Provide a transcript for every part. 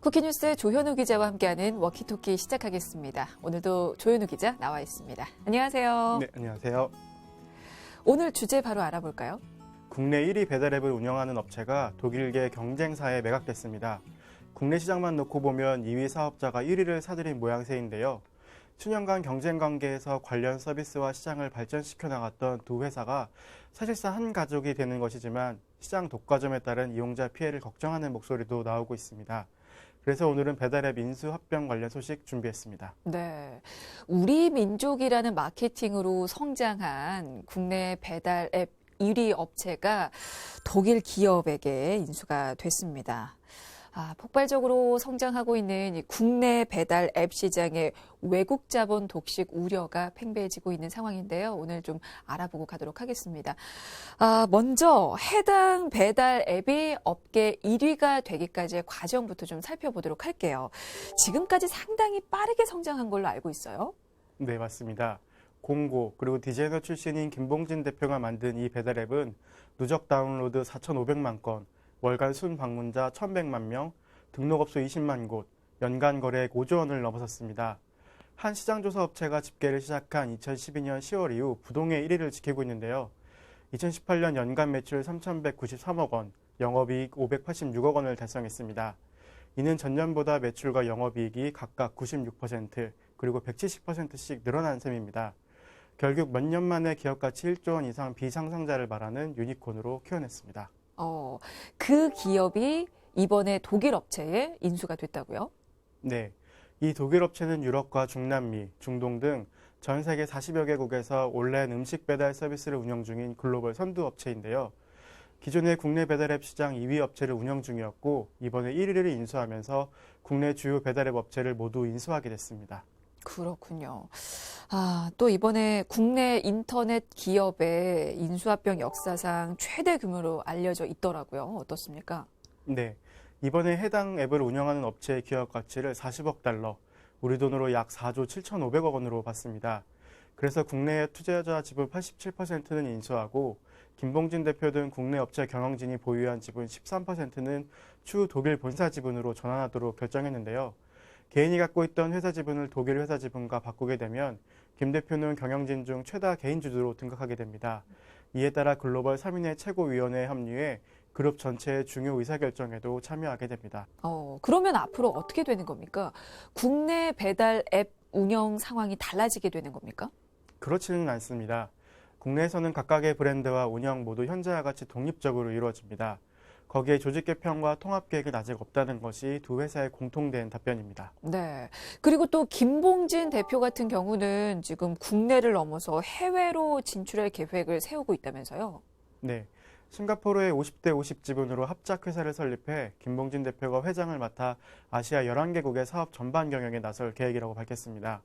쿠키뉴스 조현우 기자와 함께하는 워키토키 시작하겠습니다. 오늘도 조현우 기자 나와 있습니다. 안녕하세요. 네, 안녕하세요. 오늘 주제 바로 알아볼까요? 국내 1위 배달앱을 운영하는 업체가 독일계 경쟁사에 매각됐습니다. 국내 시장만 놓고 보면 2위 사업자가 1위를 사들인 모양새인데요. 수년간 경쟁 관계에서 관련 서비스와 시장을 발전시켜 나갔던 두 회사가 사실상 한 가족이 되는 것이지만 시장 독과점에 따른 이용자 피해를 걱정하는 목소리도 나오고 있습니다. 그래서 오늘은 배달앱 인수 합병 관련 소식 준비했습니다. 네, 우리 민족이라는 마케팅으로 성장한 국내 배달앱 1위 업체가 독일 기업에게 인수가 됐습니다. 폭발적으로 성장하고 있는 이 국내 배달 앱 시장의 외국 자본 독식 우려가 팽배해지고 있는 상황인데요. 오늘 좀 알아보고 가도록 하겠습니다. 먼저 해당 배달 앱이 업계 1위가 되기까지의 과정부터 좀 살펴보도록 할게요. 지금까지 상당히 빠르게 성장한 걸로 알고 있어요. 네, 맞습니다. 공고 그리고 디자이너 출신인 김봉진 대표가 만든 이 배달앱은 누적 다운로드 4,500만 건, 월간 순 방문자 1,100만 명, 등록업소 20만 곳, 연간 거래액 5조 원을 넘어섰습니다. 한 시장조사 업체가 집계를 시작한 2012년 10월 이후 부동의 1위를 지키고 있는데요. 2018년 연간 매출 3,193억 원, 영업이익 586억 원을 달성했습니다. 이는 전년보다 매출과 영업이익이 각각 96%, 그리고 170%씩 늘어난 셈입니다. 결국 몇 년 만에 기업가치 1조 원 이상 비상상자를 말하는 유니콘으로 키워냈습니다. 그 기업이 이번에 독일 업체에 인수가 됐다고요? 네, 이 독일 업체는 유럽과 중남미, 중동 등 전 세계 40여 개국에서 온라인 음식 배달 서비스를 운영 중인 글로벌 선두 업체인데요. 기존의 국내 배달앱 시장 2위 업체를 운영 중이었고 이번에 1위를 인수하면서 국내 주요 배달앱 업체를 모두 인수하게 됐습니다. 그렇군요. 또 이번에 국내 인터넷 기업의 인수합병 역사상 최대 규모로 알려져 있더라고요. 어떻습니까? 네, 이번에 해당 앱을 운영하는 업체의 기업 가치를 40억 달러, 우리 돈으로 약 4조 7,500억 원으로 봤습니다. 그래서 국내 투자자 지분 87%는 인수하고 김봉진 대표 등 국내 업체 경영진이 보유한 지분 13%는 추후 독일 본사 지분으로 전환하도록 결정했는데요. 개인이 갖고 있던 회사 지분을 독일 회사 지분과 바꾸게 되면 김 대표는 경영진 중 최다 개인주주로 등극하게 됩니다. 이에 따라 글로벌 3인의 최고위원회에 합류해 그룹 전체의 중요 의사결정에도 참여하게 됩니다. 그러면 앞으로 어떻게 되는 겁니까? 국내 배달 앱 운영 상황이 달라지게 되는 겁니까? 그렇지는 않습니다. 국내에서는 각각의 브랜드와 운영 모두 현재와 같이 독립적으로 이루어집니다. 거기에 조직 개편과 통합 계획은 아직 없다는 것이 두 회사의 공통된 답변입니다. 네. 그리고 또 김봉진 대표 같은 경우는 지금 국내를 넘어서 해외로 진출할 계획을 세우고 있다면서요? 네. 싱가포르의 50대 50 지분으로 합작회사를 설립해 김봉진 대표가 회장을 맡아 아시아 11개국의 사업 전반 경영에 나설 계획이라고 밝혔습니다.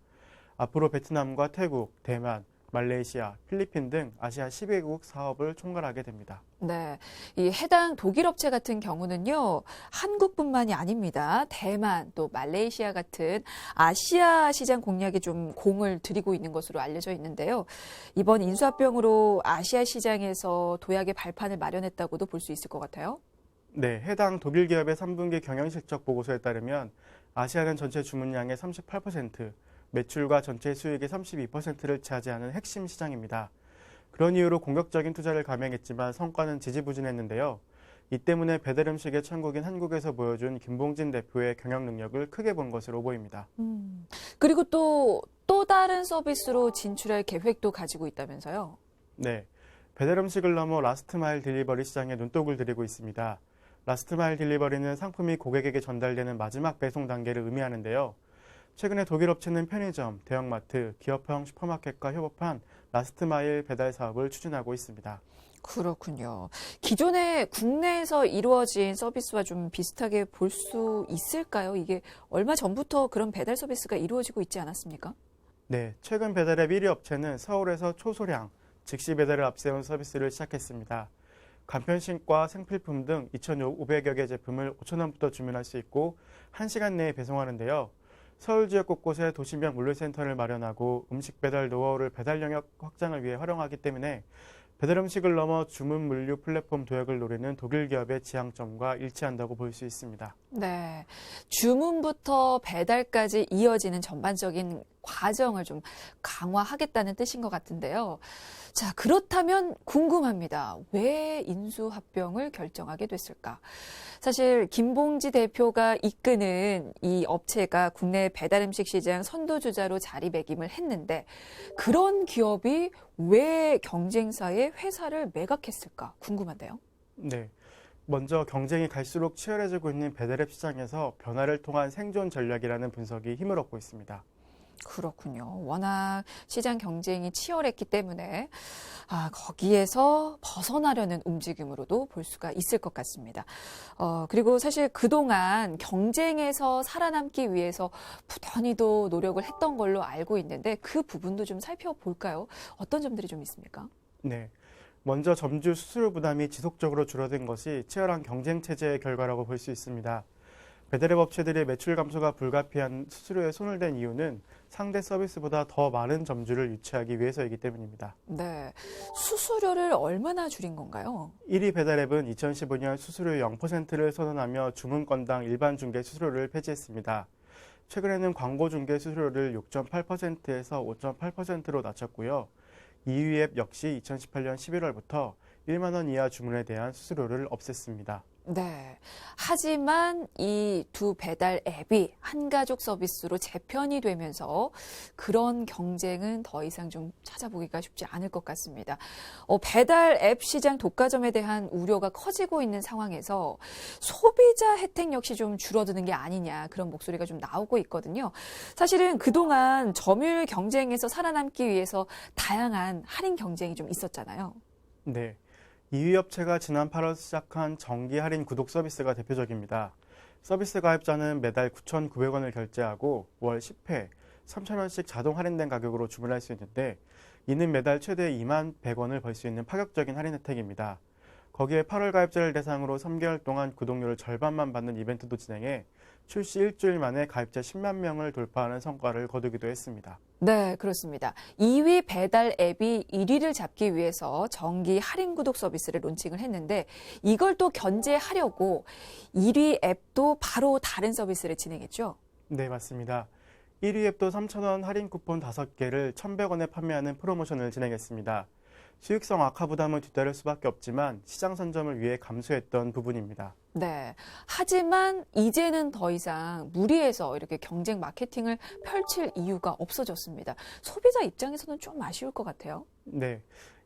앞으로 베트남과 태국, 대만, 말레이시아, 필리핀 등 아시아 10개국 사업을 총괄하게 됩니다. 네, 이 해당 독일 업체 같은 경우는요, 한국뿐만이 아닙니다. 대만, 또 말레이시아 같은 아시아 시장 공략에 좀 공을 들이고 있는 것으로 알려져 있는데요. 이번 인수합병으로 아시아 시장에서 도약의 발판을 마련했다고도 볼 수 있을 것 같아요. 네, 해당 독일 기업의 3분기 경영실적 보고서에 따르면 아시아는 전체 주문량의 38%, 매출과 전체 수익의 32%를 차지하는 핵심 시장입니다. 그런 이유로 공격적인 투자를 감행했지만 성과는 지지부진했는데요. 이 때문에 배달 음식의 천국인 한국에서 보여준 김봉진 대표의 경영 능력을 크게 본 것으로 보입니다. 그리고 또 다른 서비스로 진출할 계획도 가지고 있다면서요? 네, 배달 음식을 넘어 라스트마일 딜리버리 시장에 눈독을 들이고 있습니다. 라스트마일 딜리버리는 상품이 고객에게 전달되는 마지막 배송 단계를 의미하는데요. 최근에 독일 업체는 편의점, 대형마트, 기업형 슈퍼마켓과 협업한 라스트마일 배달 사업을 추진하고 있습니다. 그렇군요. 기존에 국내에서 이루어진 서비스와 좀 비슷하게 볼 수 있을까요? 이게 얼마 전부터 그런 배달 서비스가 이루어지고 있지 않았습니까? 네, 최근 배달앱 1위 업체는 서울에서 초소량, 즉시 배달을 앞세운 서비스를 시작했습니다. 간편식과 생필품 등 2,500여 개 제품을 5,000원부터 주문할 수 있고 1시간 내에 배송하는데요. 서울 지역 곳곳에 도시명 물류센터를 마련하고 음식 배달 노하우를 배달 영역 확장을 위해 활용하기 때문에 배달 음식을 넘어 주문 물류 플랫폼 도약을 노리는 독일 기업의 지향점과 일치한다고 볼 수 있습니다. 네. 주문부터 배달까지 이어지는 전반적인 과정을 좀 강화하겠다는 뜻인 것 같은데요. 자, 그렇다면 궁금합니다. 왜 인수합병을 결정하게 됐을까? 사실 김봉지 대표가 이끄는 이 업체가 국내 배달음식 시장 선도주자로 자리매김을 했는데 그런 기업이 왜 경쟁사의 회사를 매각했을까 궁금한데요. 네. 먼저 경쟁이 갈수록 치열해지고 있는 배달앱 시장에서 변화를 통한 생존 전략이라는 분석이 힘을 얻고 있습니다. 그렇군요. 워낙 시장 경쟁이 치열했기 때문에 거기에서 벗어나려는 움직임으로도 볼 수가 있을 것 같습니다. 그리고 사실 그동안 경쟁에서 살아남기 위해서 부단히도 노력을 했던 걸로 알고 있는데 그 부분도 좀 살펴볼까요? 어떤 점들이 좀 있습니까? 네. 먼저 점주 수수료 부담이 지속적으로 줄어든 것이 치열한 경쟁 체제의 결과라고 볼 수 있습니다. 배달앱 업체들의 매출 감소가 불가피한 수수료에 손을 댄 이유는 상대 서비스보다 더 많은 점주를 유치하기 위해서이기 때문입니다. 네. 수수료를 얼마나 줄인 건가요? 1위 배달앱은 2015년 수수료 0%를 선언하며 주문건당 일반 중개 수수료를 폐지했습니다. 최근에는 광고 중개 수수료를 6.8%에서 5.8%로 낮췄고요. 2위 앱 역시 2018년 11월부터 1만 원 이하 주문에 대한 수수료를 없앴습니다. 네. 하지만 이 두 배달 앱이 한가족 서비스로 재편이 되면서 그런 경쟁은 더 이상 좀 찾아보기가 쉽지 않을 것 같습니다. 배달 앱 시장 독과점에 대한 우려가 커지고 있는 상황에서 소비자 혜택 역시 좀 줄어드는 게 아니냐 그런 목소리가 좀 나오고 있거든요. 사실은 그동안 점유율 경쟁에서 살아남기 위해서 다양한 할인 경쟁이 좀 있었잖아요. 네. 2위 업체가 지난 8월 시작한 정기 할인 구독 서비스가 대표적입니다. 서비스 가입자는 매달 9,900원을 결제하고 월 10회 3,000원씩 자동 할인된 가격으로 주문할 수 있는데 이는 매달 최대 2만 100원을 벌 수 있는 파격적인 할인 혜택입니다. 거기에 8월 가입자를 대상으로 3개월 동안 구독료를 절반만 받는 이벤트도 진행해 출시 일주일 만에 가입자 10만 명을 돌파하는 성과를 거두기도 했습니다. 네, 그렇습니다. 2위 배달 앱이 1위를 잡기 위해서 정기 할인 구독 서비스를 론칭을 했는데 이걸 또 견제하려고 1위 앱도 바로 다른 서비스를 진행했죠. 네, 맞습니다. 1위 앱도 3,000원 할인 쿠폰 5개를 1,100원에 판매하는 프로모션을 진행했습니다. 수익성 악화 부담을 뒤따를 수밖에 없지만 시장 선점을 위해 감수했던 부분입니다. 네. 하지만 이제는 더 이상 무리해서 이렇게 경쟁 마케팅을 펼칠 이유가 없어졌습니다. 소비자 입장에서는 좀 아쉬울 것 같아요. 네.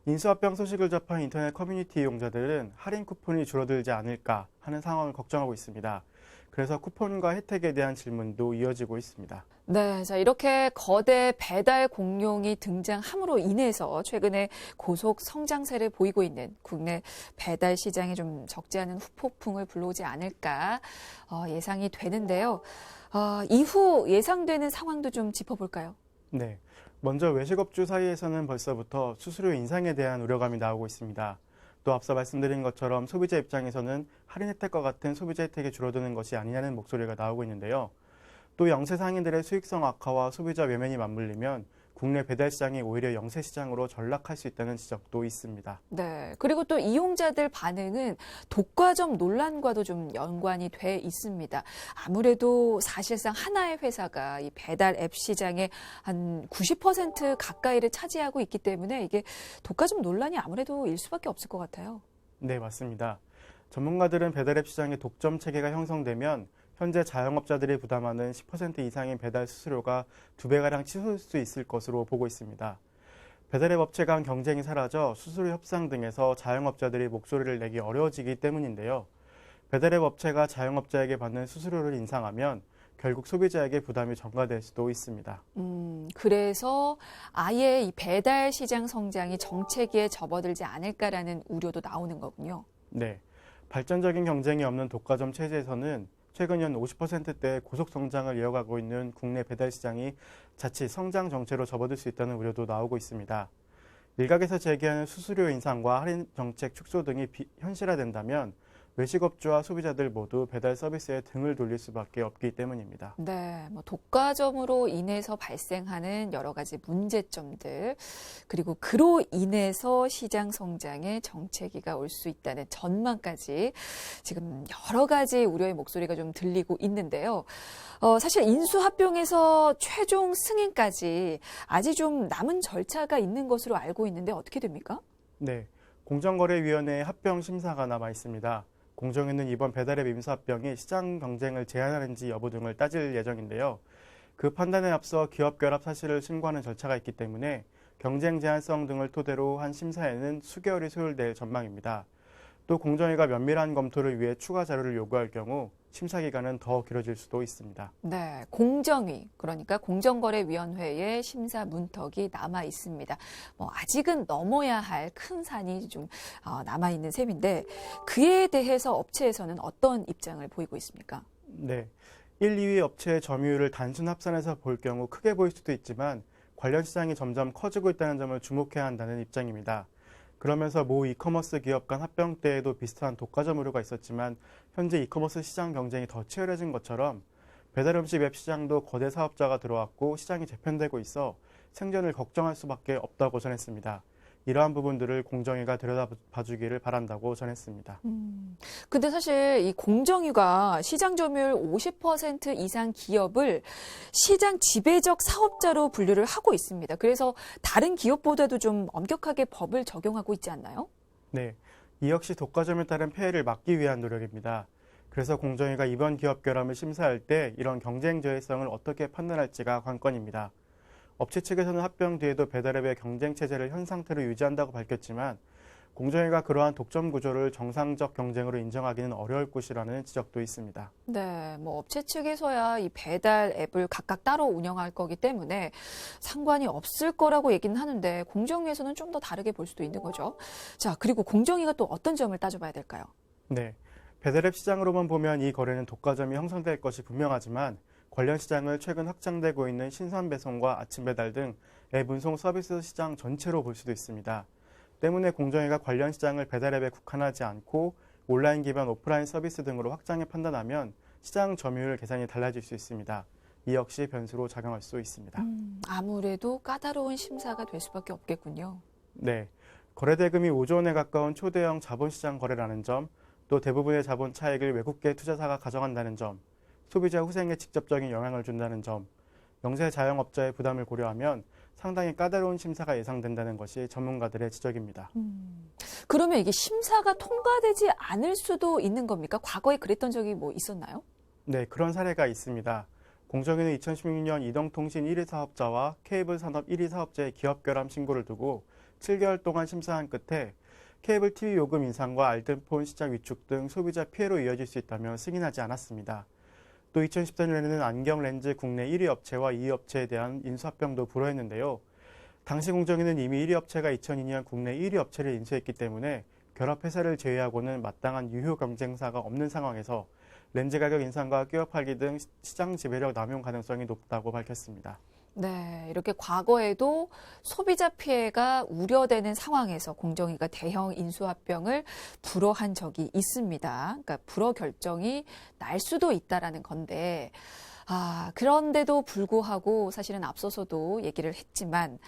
인수합병 소식을 접한 인터넷 커뮤니티 이용자들은 할인 쿠폰이 줄어들지 않을까 하는 상황을 걱정하고 있습니다. 그래서 쿠폰과 혜택에 대한 질문도 이어지고 있습니다. 네, 자, 이렇게 거대 배달 공룡이 등장함으로 인해서 최근에 고속 성장세를 보이고 있는 국내 배달 시장에 좀 적지 않은 후폭풍을 불러오지 않을까 예상이 되는데요. 이후 예상되는 상황도 좀 짚어볼까요? 네. 먼저 외식업주 사이에서는 벌써부터 수수료 인상에 대한 우려감이 나오고 있습니다. 또 앞서 말씀드린 것처럼 소비자 입장에서는 할인 혜택과 같은 소비자 혜택이 줄어드는 것이 아니냐는 목소리가 나오고 있는데요. 또 영세 상인들의 수익성 악화와 소비자 외면이 맞물리면 국내 배달 시장이 오히려 영세 시장으로 전락할 수 있다는 지적도 있습니다. 네. 그리고 또 이용자들 반응은 독과점 논란과도 좀 연관이 돼 있습니다. 아무래도 사실상 하나의 회사가 이 배달 앱 시장의 한 90% 가까이를 차지하고 있기 때문에 이게 독과점 논란이 아무래도 일 수밖에 없을 것 같아요. 네, 맞습니다. 전문가들은 배달앱 시장의 독점 체계가 형성되면 현재 자영업자들이 부담하는 10% 이상의 배달 수수료가 2배가량 치솟을 수 있을 것으로 보고 있습니다. 배달앱 업체 간 경쟁이 사라져 수수료 협상 등에서 자영업자들이 목소리를 내기 어려워지기 때문인데요. 배달앱 업체가 자영업자에게 받는 수수료를 인상하면 결국 소비자에게 부담이 전가될 수도 있습니다. 그래서 아예 이 배달 시장 성장이 정체기에 접어들지 않을까라는 우려도 나오는 거군요. 네, 발전적인 경쟁이 없는 독과점 체제에서는 최근 연 50%대 고속 성장을 이어가고 있는 국내 배달 시장이 자칫 성장 정체로 접어들 수 있다는 우려도 나오고 있습니다. 일각에서 제기하는 수수료 인상과 할인 정책 축소 등이 현실화된다면 외식업주와 소비자들 모두 배달 서비스에 등을 돌릴 수밖에 없기 때문입니다. 네, 뭐 독과점으로 인해서 발생하는 여러 가지 문제점들, 그리고 그로 인해서 시장 성장에 정체기가 올 수 있다는 전망까지 지금 여러 가지 우려의 목소리가 좀 들리고 있는데요. 사실 인수합병에서 최종 승인까지 아직 좀 남은 절차가 있는 것으로 알고 있는데 어떻게 됩니까? 네, 공정거래위원회의 합병 심사가 남아 있습니다. 공정위는 이번 배달앱 인수합병이 시장 경쟁을 제한하는지 여부 등을 따질 예정인데요. 그 판단에 앞서 기업 결합 사실을 신고하는 절차가 있기 때문에 경쟁 제한성 등을 토대로 한 심사에는 수개월이 소요될 전망입니다. 또 공정위가 면밀한 검토를 위해 추가 자료를 요구할 경우 심사 기간은 더 길어질 수도 있습니다. 네, 공정위, 그러니까 공정거래위원회의 심사 문턱이 남아 있습니다. 아직은 넘어야 할 큰 산이 좀 남아 있는 셈인데 그에 대해서 업체에서는 어떤 입장을 보이고 있습니까? 네, 1, 2위 업체의 점유율을 단순 합산해서 볼 경우 크게 보일 수도 있지만 관련 시장이 점점 커지고 있다는 점을 주목해야 한다는 입장입니다. 그러면서 모 이커머스 기업 간 합병 때에도 비슷한 독과점 우려가 있었지만 현재 이커머스 시장 경쟁이 더 치열해진 것처럼 배달음식 앱 시장도 거대 사업자가 들어왔고 시장이 재편되고 있어 생존을 걱정할 수밖에 없다고 전했습니다. 이러한 부분들을 공정위가 들여다봐주기를 바란다고 전했습니다. 근데 사실 이 공정위가 시장 점유율 50% 이상 기업을 시장 지배적 사업자로 분류를 하고 있습니다. 그래서 다른 기업보다도 좀 엄격하게 법을 적용하고 있지 않나요? 네, 이 역시 독과점에 따른 폐해를 막기 위한 노력입니다. 그래서 공정위가 이번 기업 결함을 심사할 때 이런 경쟁 저해성을 어떻게 판단할지가 관건입니다. 업체 측에서는 합병 뒤에도 배달앱의 경쟁 체제를 현 상태로 유지한다고 밝혔지만 공정위가 그러한 독점 구조를 정상적 경쟁으로 인정하기는 어려울 것이라는 지적도 있습니다. 네, 업체 측에서야 이 배달 앱을 각각 따로 운영할 거기 때문에 상관이 없을 거라고 얘기는 하는데 공정위에서는 좀 더 다르게 볼 수도 있는 거죠. 자, 그리고 공정위가 또 어떤 점을 따져봐야 될까요? 네, 배달앱 시장으로만 보면 이 거래는 독과점이 형성될 것이 분명하지만 관련 시장을 최근 확장되고 있는 신선 배송과 아침 배달 등 앱 운송 서비스 시장 전체로 볼 수도 있습니다. 때문에 공정위가 관련 시장을 배달앱에 국한하지 않고 온라인 기반 오프라인 서비스 등으로 확장해 판단하면 시장 점유율 계산이 달라질 수 있습니다. 이 역시 변수로 작용할 수 있습니다. 아무래도 까다로운 심사가 될 수밖에 없겠군요. 네, 거래 대금이 5조 원에 가까운 초대형 자본시장 거래라는 점, 또 대부분의 자본 차익을 외국계 투자사가 가져간다는 점, 소비자 후생에 직접적인 영향을 준다는 점, 영세 자영업자의 부담을 고려하면 상당히 까다로운 심사가 예상된다는 것이 전문가들의 지적입니다. 그러면 이게 심사가 통과되지 않을 수도 있는 겁니까? 과거에 그랬던 적이 있었나요? 네, 그런 사례가 있습니다. 공정위는 2016년 이동통신 1위 사업자와 케이블 산업 1위 사업자의 기업 결함 신고를 두고 7개월 동안 심사한 끝에 케이블 TV 요금 인상과 알뜰폰 시장 위축 등 소비자 피해로 이어질 수 있다며 승인하지 않았습니다. 또 2014년에는 안경 렌즈 국내 1위 업체와 2위 업체에 대한 인수합병도 불허했는데요. 당시 공정위는 이미 1위 업체가 2002년 국내 1위 업체를 인수했기 때문에 결합 회사를 제외하고는 마땅한 유효 경쟁사가 없는 상황에서 렌즈 가격 인상과 끼워 팔기 등 시장 지배력 남용 가능성이 높다고 밝혔습니다. 네, 이렇게 과거에도 소비자 피해가 우려되는 상황에서 공정위가 대형 인수합병을 불허한 적이 있습니다. 그러니까 불허 결정이 날 수도 있다라는 건데, 그런데도 불구하고 사실은 앞서서도 얘기를 했지만,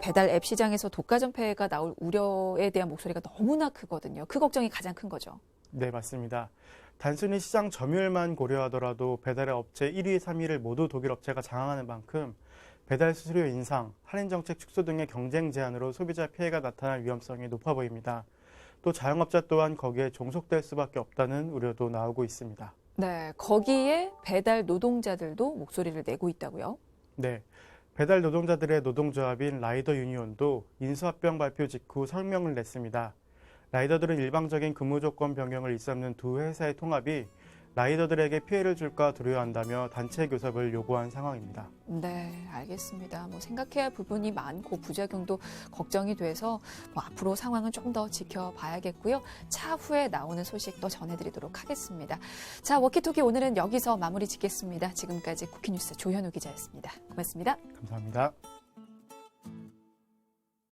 배달 앱 시장에서 독과점 폐해가 나올 우려에 대한 목소리가 너무나 크거든요. 그 걱정이 가장 큰 거죠. 네, 맞습니다. 단순히 시장 점유율만 고려하더라도 배달의 업체 1위, 3위를 모두 독일 업체가 장악하는 만큼 배달 수수료 인상, 할인 정책 축소 등의 경쟁 제한으로 소비자 피해가 나타날 위험성이 높아 보입니다. 또 자영업자 또한 거기에 종속될 수밖에 없다는 우려도 나오고 있습니다. 네, 거기에 배달 노동자들도 목소리를 내고 있다고요? 네, 배달 노동자들의 노동조합인 라이더 유니온도 인수합병 발표 직후 성명을 냈습니다. 라이더들은 일방적인 근무 조건 변경을 일삼는 두 회사의 통합이 라이더들에게 피해를 줄까 두려워한다며 단체 교섭을 요구한 상황입니다. 네, 알겠습니다. 생각해야 할 부분이 많고 부작용도 걱정이 돼서 앞으로 상황은 좀 더 지켜봐야겠고요. 차후에 나오는 소식 또 전해드리도록 하겠습니다. 자, 워키토키 오늘은 여기서 마무리 짓겠습니다. 지금까지 쿠키뉴스 조현우 기자였습니다. 고맙습니다. 감사합니다.